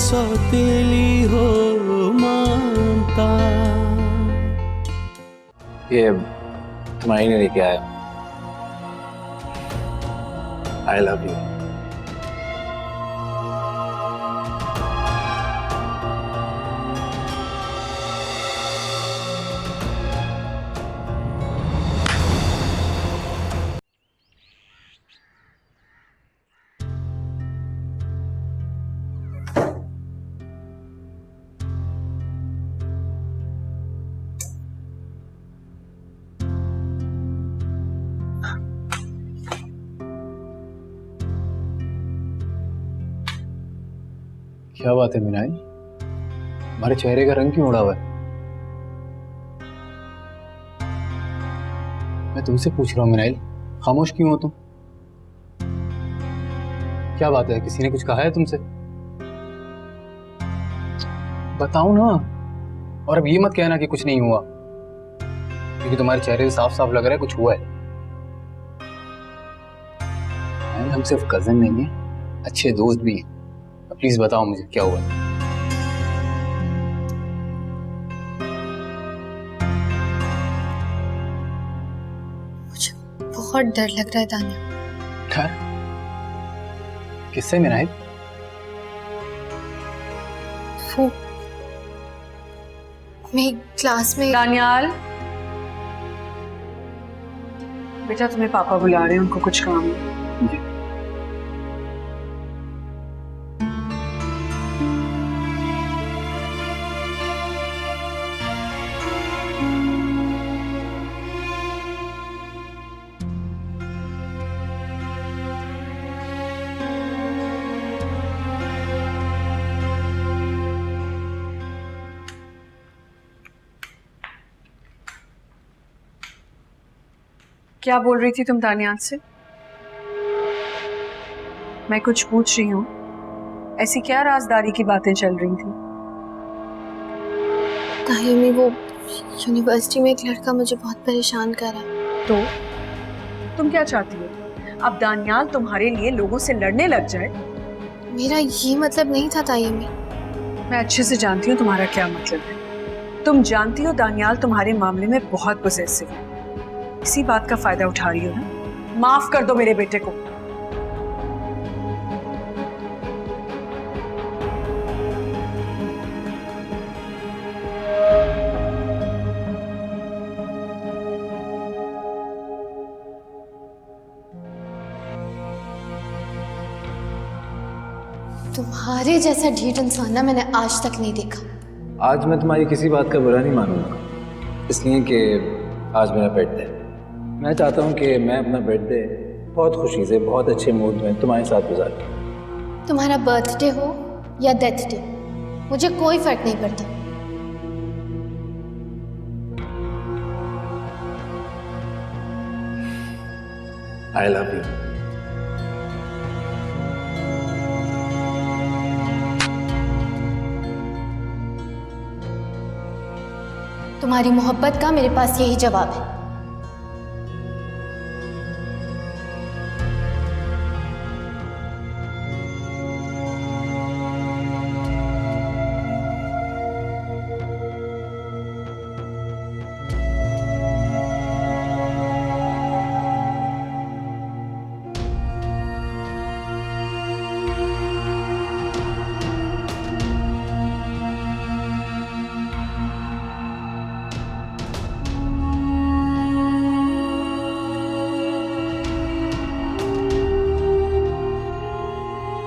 सौतेली हो ममता। ये तुम्हारी ने लेके आया। I love you. क्या बात है मीनाई, हमारे चेहरे का रंग क्यों उड़ा हुआ है? मैं तुमसे पूछ रहा हूँ मीनाई, खामोश क्यों हो तुम? क्या बात है, किसी ने कुछ कहा है तुमसे? बताओ ना। और अब ये मत कहना कि कुछ नहीं हुआ, क्योंकि तुम्हारे चेहरे से साफ साफ लग रहा है कुछ हुआ है। हम सिर्फ कजन नहीं है, अच्छे दोस्त भी हैं। प्लीज बताओ मुझे क्या हुआ है। मुझे बहुत डर लग रहा है दानिया। डर? किससे मीनाई? वो मेरी क्लास में दानियाल, बेटा तुम्हें पापा बुला रहे हैं, उनको कुछ काम है। जी। क्या बोल रही थी तुम दानियाल से? मैं कुछ पूछ रही हूँ, ऐसी क्या राजदारी की बातें चल रही थी? ताहिमी, वो यूनिवर्सिटी में एक लड़का मुझे बहुत परेशान कर रहा है। तो तुम क्या चाहती हो? अब दानियाल तुम्हारे लिए लोगों से लड़ने लग जाए? मेरा ये मतलब नहीं था ताहिमी। मैं अच्छे से जानती हूँ तुम्हारा क्या मतलब है। तुम जानती हो दानियाल तुम्हारे मामले में बहुत पॉसेसिव है। इसी बात का फायदा उठा रही हो ना? माफ कर दो मेरे बेटे को। तुम्हारे जैसा ढीठ इंसान ना मैंने आज तक नहीं देखा। आज मैं तुम्हारी किसी बात का बुरा नहीं मानूंगा, इसलिए कि आज मेरा बर्थडे है। मैं चाहता हूँ कि मैं अपना बर्थडे बहुत खुशी से, बहुत अच्छे मूड में तुम्हारे साथ गुजारूं। तुम्हारा बर्थडे हो या डेथ डे, मुझे कोई फर्क नहीं पड़ता। I love you. तुम्हारी मोहब्बत का मेरे पास यही जवाब है।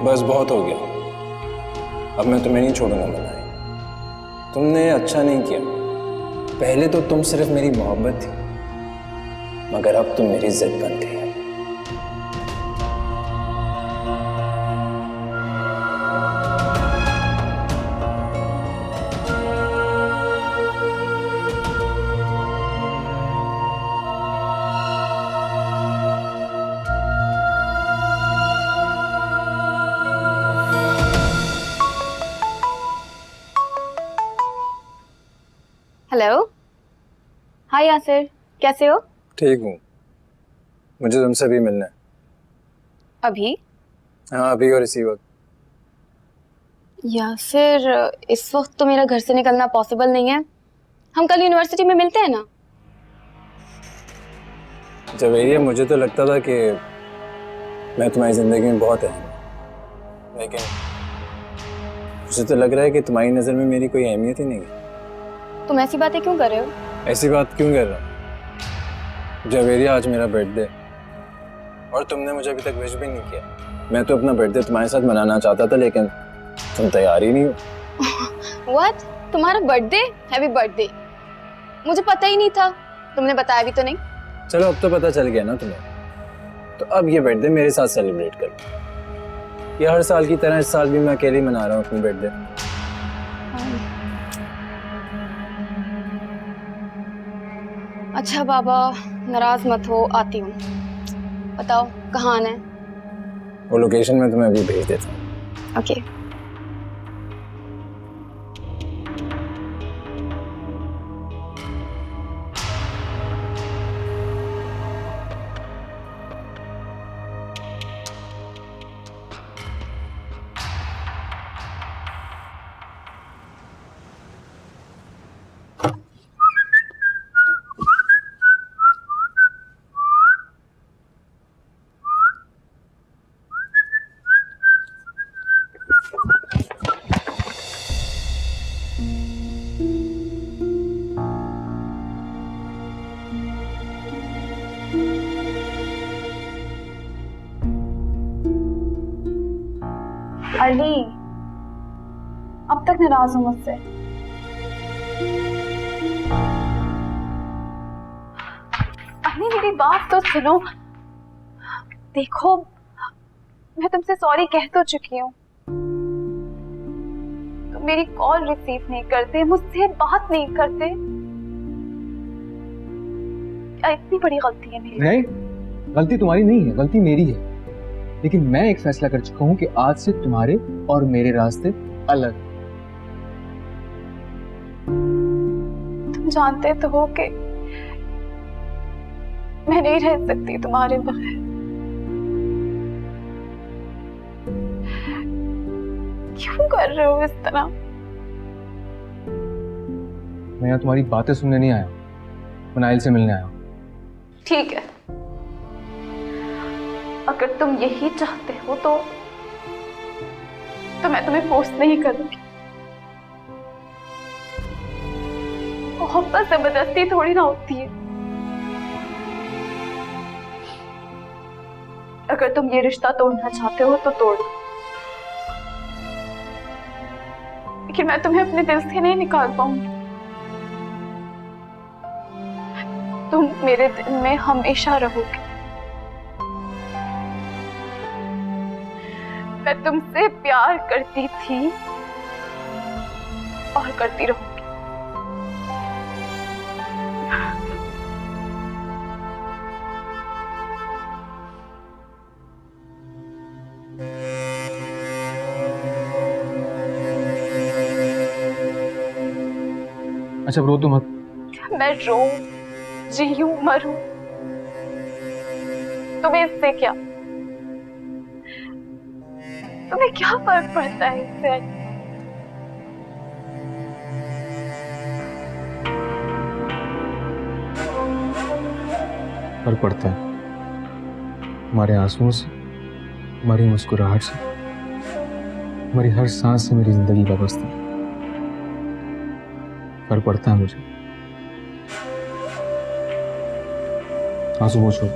बस बहुत हो गया, अब मैं तुम्हें नहीं छोड़ूंगा मीनाई। तुमने अच्छा नहीं किया। पहले तो तुम सिर्फ मेरी मोहब्बत थी, मगर अब तुम मेरी जिद बन गई है। हेलो। हाय यासिर, कैसे हो? ठीक हूँ, मुझे तुमसे भी मिलना है। अभी? हाँ, अभी और इसी वक्त। या फिर इस वक्त तो मेरा घर से निकलना पॉसिबल नहीं है। हम कल यूनिवर्सिटी में मिलते हैं ना। जवेरिया, मुझे तो लगता था कि मैं तुम्हारी जिंदगी में बहुत अहम हूं, लेकिन मुझे तो लग रहा है कि तुम्हारी नजर में मेरी कोई अहमियत ही नहीं है। तुम ऐसी बातें क्यों कर रहे हो? ऐसी बात क्यों कर रहा हूँ? जवेरिया, आज मेरा बर्थडे और तुमने मुझे अभी तक विश भी नहीं किया। मैं तो अपना बर्थडे तुम्हारे साथ मनाना चाहता था, लेकिन तुम तैयार ही नहीं हो। व्हाट? तुम्हारा बर्थडे? Happy birthday. मुझे पता ही नहीं था, तुमने बताया भी तो नहीं। चलो, अब तो पता चल गया ना तुम्हें, तो अब ये बर्थडे मेरे साथ सेलिब्रेट कर। ये हर साल की तरह इस साल भी मैं अकेले ही मना रहा हूँ अपनी बर्थडे। अच्छा बाबा, नाराज मत हो, आती हूँ। बताओ कहाँ आना है? वो लोकेशन मैं तुम्हें अभी भेज देता हूँ। ओके। अली, अब तक नाराज हो मुझसे? अली मेरी बात तो सुनो। देखो, मैं तुमसे सॉरी कह तो चुकी हूँ। तुम मेरी कॉल रिसीव नहीं करते, मुझसे बात नहीं करते। क्या इतनी बड़ी गलती है मेरी? नहीं, गलती तुम्हारी नहीं है, गलती मेरी है। लेकिन मैं एक फैसला कर चुका हूँ कि आज से तुम्हारे और मेरे रास्ते अलग। तुम जानते तो हो कि मैं नहीं रह सकती तुम्हारे बगैर। क्यों कर रहे हो इस तरह? मैं यहाँ तुम्हारी बातें सुनने नहीं आया, मैं नाइल से मिलने आया हूँ। ठीक है, अगर तुम यही चाहते हो तो मैं तुम्हें फोर्स नहीं करूंगी। मोहब्बत जबरदस्ती थोड़ी ना होती है। अगर तुम ये रिश्ता तोड़ना चाहते हो तो तोड़ दो, लेकिन मैं तुम्हें अपने दिल से नहीं निकाल पाऊंगी। तुम मेरे दिल में हमेशा रहोगे। मैं तुमसे प्यार करती थी और करती रहूंगी। अच्छा, रो तो मत। मैं रो, जीऊं, मरूं, तुम्हें इससे क्या? तुम्हें क्या फर्क पड़ता है इससे? फर्क पड़ता है तुम्हारे आंसुओं से, तुम्हारी मुस्कुराहट से, तुम्हारी हर सांस से मेरी जिंदगी वाबस्ता है। फर्क पड़ता है मुझे। आंसू पोंछो।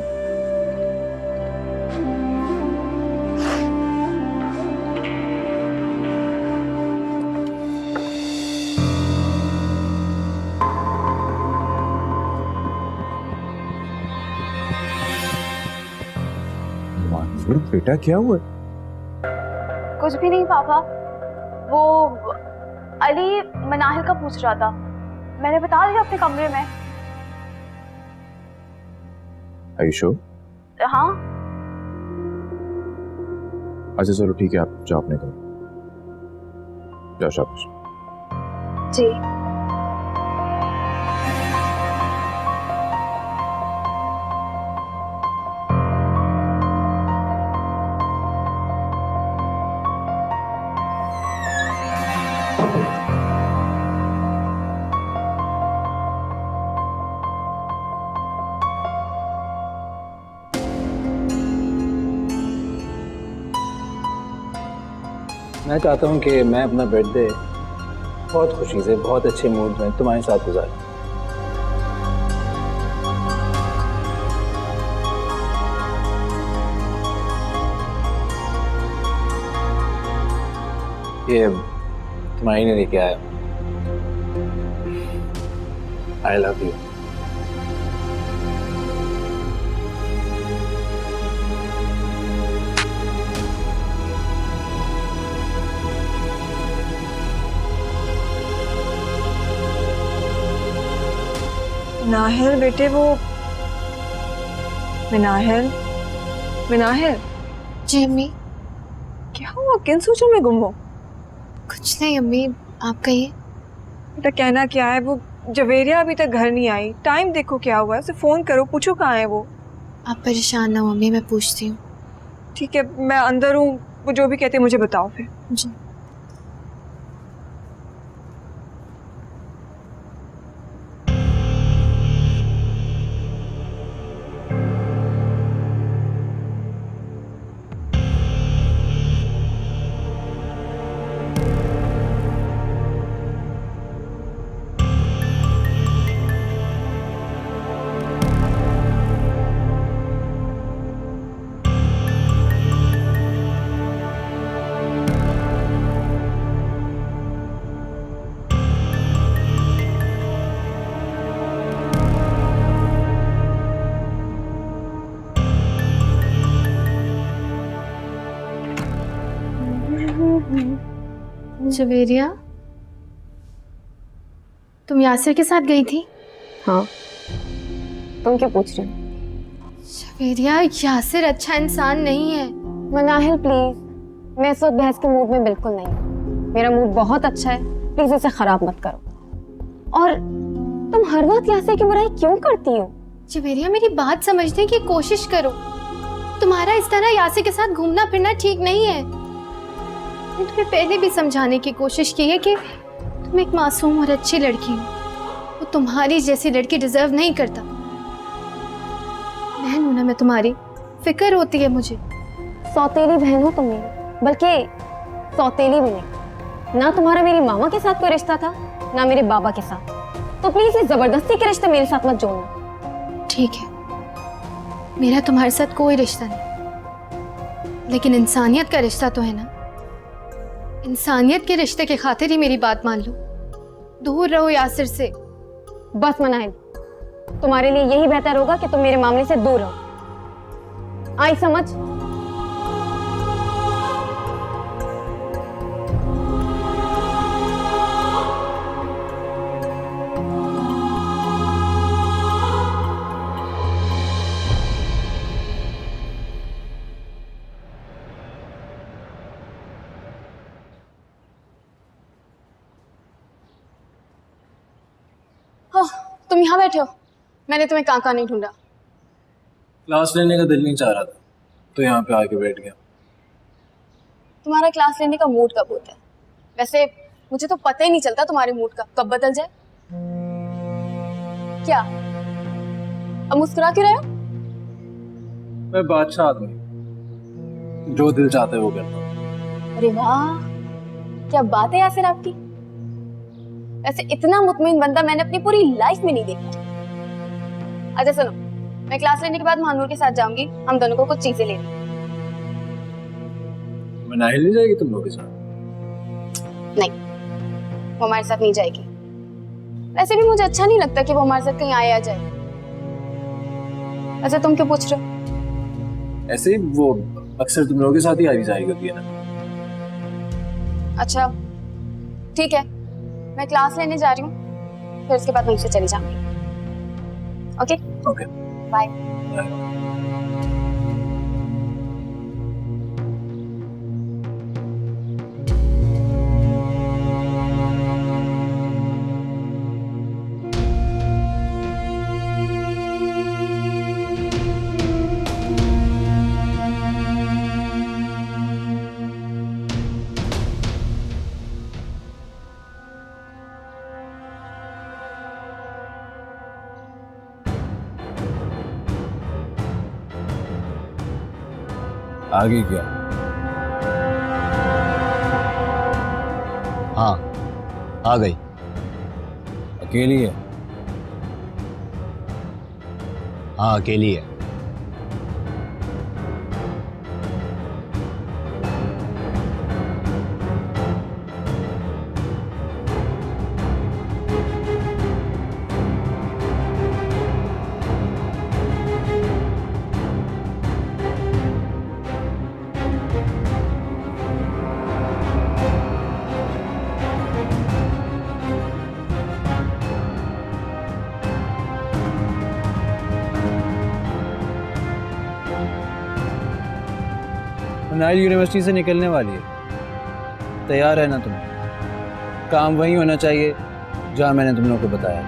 बेटा क्या हुआ? कुछ भी नहीं पापा, वो अली मनाहिल का पूछ रहा था। मैंने बता दिया अपने कमरे में। आयुषो? हाँ। अच्छा चलो ठीक है, आप जाओ अपने घर जाओ। शाबाश। जी। मैं चाहता हूँ कि मैं अपना बर्थडे बहुत खुशी से, बहुत अच्छे मूड में तुम्हारे साथ गुजारूं। ये तुम्हारी ने लेके आया। I love you. नाहिल बेटे, वो मिनाहिल, मिनाहिल जी अम्मी। क्या हुआ? किन सोचों में गुम हो? कुछ नहीं अम्मी, आप कहिए। बेटा कहना क्या है, वो जवेरिया अभी तक घर नहीं आई। टाइम देखो क्या हुआ है, उसे फोन करो, पूछो कहाँ है वो। आप परेशान ना हो अम्मी, मैं पूछती हूँ। ठीक है, मैं अंदर हूँ, वो जो भी कहते हैं मुझे बताओ फिर। जी। जवेरिया, तुम यासिर के साथ गई थी? हाँ, तुम क्या पूछ रही हो? जवेरिया, यासिर अच्छा इंसान नहीं है। मनाहिल प्लीज, मैं इस वक्त बहस के मूड में बिल्कुल नहीं हूँ। मेरा मूड बहुत अच्छा है, प्लीज इसे खराब मत करो। और तुम हर वक्त यासिर की बुराई क्यों करती हो? जवेरिया, मेरी बात समझने की कोशिश करो। तुम्हारा इस तरह यासिर के साथ घूमना फिरना ठीक नहीं है। मैंने तुम्हें पहले भी समझाने की कोशिश की है कि तुम एक मासूम और अच्छी लड़की हो। वो तुम्हारी जैसी लड़की डिजर्व नहीं करता। बहन हूं ना मैं तुम्हारी, फिक्र होती है मुझे। सौतेली बहन हो तुम मेरी, बल्कि सौतेली भी नहीं। ना तुम्हारा मेरी मामा के साथ कोई रिश्ता था, ना मेरे बाबा के साथ। तो प्लीज ये जबरदस्ती के रिश्ते मेरे साथ मत जोड़ना। ठीक है, मेरा तुम्हारे साथ कोई रिश्ता नहीं, लेकिन इंसानियत का रिश्ता तो है ना। इंसानियत के रिश्ते के खातिर ही मेरी बात मान लो। दूर रहो यासिर से। बस मनाहिल, तुम्हारे लिए यही बेहतर होगा कि तुम मेरे मामले से दूर रहो। आई समझ? तुम यहाँ बैठे हो, मैंने तुम्हें कहाँ कहाँ नहीं ढूंढा। क्लास लेने का दिल नहीं चाह रहा था, तो यहाँ पे आके बैठ गया। तुम्हारा क्लास लेने का मूड कब होता है? वैसे मुझे तो पता ही नहीं चलता तुम्हारे मूड का कब बदल जाए। क्या अब मुस्कुरा क्यों रहे हो? मैं बादशाह आदमी, जो दिल चाहता है वो करता हूँ। अरे वाह, क्या बात है यासिर आपकी। ऐसे इतना मुतमिन बंदा मैंने अपनी पूरी लाइफ में नहीं देखा। अच्छा सुनो, मैं क्लास लेने के बाद महानूर के साथ जाऊंगी, हम दोनों को कुछ चीजें लेनी। मनाहिल नहीं जाएगी तुम लोग के साथ? नहीं, वो हमारे साथ नहीं जाएगी। वैसे भी मुझे अच्छा नहीं लगता कि वो हमारे साथ कहीं आए आ जाए। अच्छा तुम क्यों पूछ रहे हो? ऐसे ही वो अक्सर तुम लोगों के साथ ही आ जाएगी होती है ना। अच्छा ठीक है, मैं क्लास लेने जा रही हूँ, फिर उसके बाद वहीं से चली जाऊंगी। Okay okay, bye. आगे क्या? हाँ आ गई। अकेली है? हाँ अकेली है। नाइल यूनिवर्सिटी से निकलने वाली है, तैयार है ना तुम? काम वही होना चाहिए जहाँ मैंने तुम लोगों को बताया।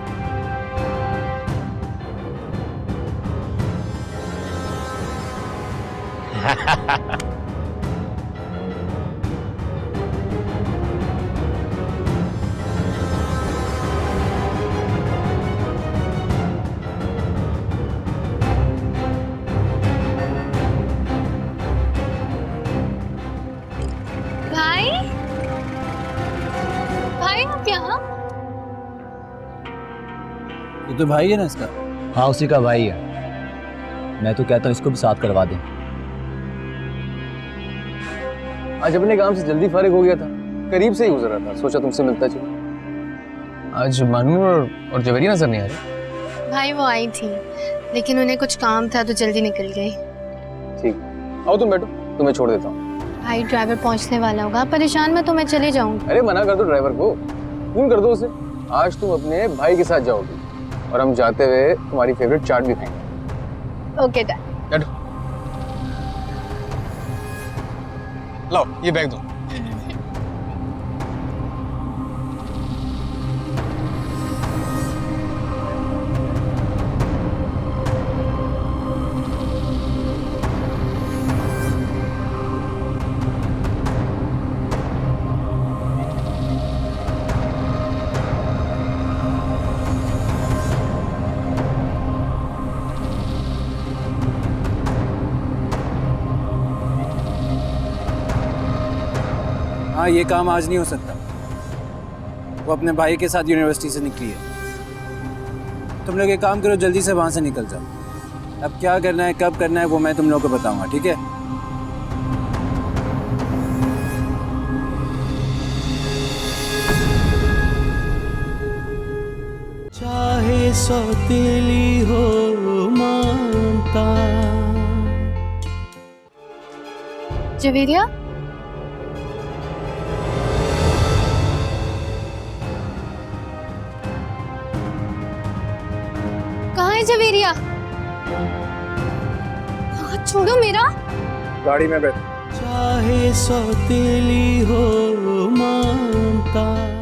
भाई, भाई आप यहाँ? ये तो भाई है ना इसका? हाँ उसी का भाई है। मैं तो कहता हूँ इसको भी साथ करवा दें। आज अपने काम से जल्दी फारिग हो गया था, करीब से ही गुजरा था, सोचा तुमसे मिलता चलो। आज मानू और जवेरी नजर नहीं आ रही। भाई वो आई थी, लेकिन उन्हें कुछ काम था तो जल्दी निकल गई। ठीक, आओ तुम बैठो, तुम्हें छोड़ देता हूँ। भाई ड्राइवर पहुंचने वाला होगा, परेशान मैं तो मैं चले जाऊंगी। अरे मना कर दो ड्राइवर को, फोन कर दो उसे। आज तुम अपने भाई के साथ जाओगी और हम जाते हुए तुम्हारी फेवरेट चाट भी खाएंगे। Okay done. बैठो। लो ये बैग दो। हाँ ये काम आज नहीं हो सकता, वो अपने भाई के साथ यूनिवर्सिटी से निकली है। तुम लोग एक काम करो, जल्दी से वहां से निकल जाओ। अब क्या करना है, कब करना है, वो मैं तुम लोगों को बताऊंगा, ठीक है? चाहे सौतेली हो मानता। जवेरिया, कहाँ है जवेरिया? हाथ छोड़ो मेरा। गाड़ी में बैठ। चाहे सौतेली हो मानता।